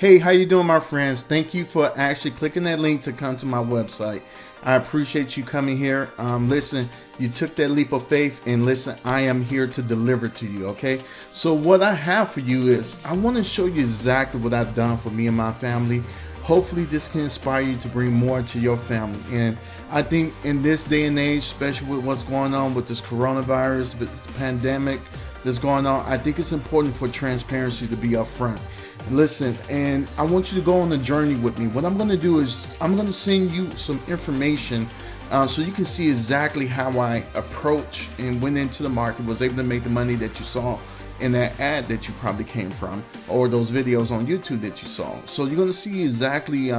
Hey, how you doing, my friends? Thank you for actually clicking that link to come to my website. I appreciate you coming here. Listen, you took that leap of faith, and listen, I am here to deliver to you, okay? So what I have for you is I want to show you exactly what I've done for me and my family. Hopefully this can inspire you to bring more to your family. And I think in this day and age, especially with what's going on with this coronavirus, with the pandemic that's going on, I think it's important for transparency to be upfront. Listen, and I want you to go on a journey with me. What I'm going to do is I'm going to send you some information so you can see exactly how I approach and went into the market, was able to make the money that you saw in that ad that you probably came from, or those videos on YouTube that you saw. So you're going to see exactly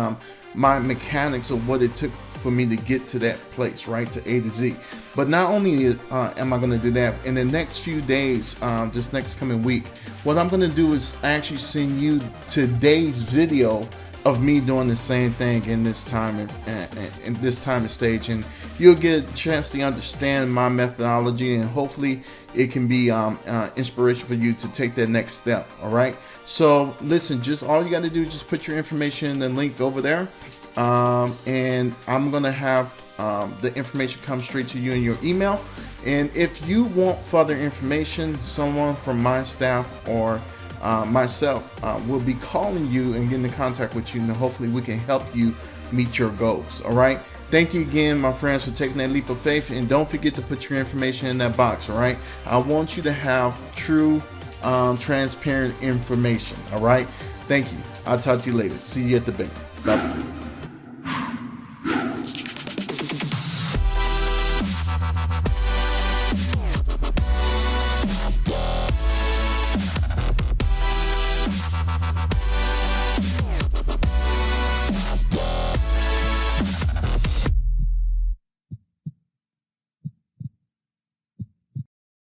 my mechanics of what it took for me to get to that place, right, to A to Z. But not only am I going to do that, in the next few days, this next coming week, what I'm going to do is actually send you today's video of me doing the same thing in this time and this time and stage, and you'll get a chance to understand my methodology, and hopefully it can be inspiration for you to take that next step. All right, so listen, just all you got to do is just put your information in the link over there, and I'm gonna have the information come straight to you in your email. And if you want further information, someone from my staff or myself will be calling you and getting in contact with you, and hopefully we can help you meet your goals. All right, thank you again, my friends, for taking that leap of faith, and don't forget to put your information in that box. All right, I want you to have true transparent information. All right, thank you. I'll talk to you later. See you at the bank. Bye.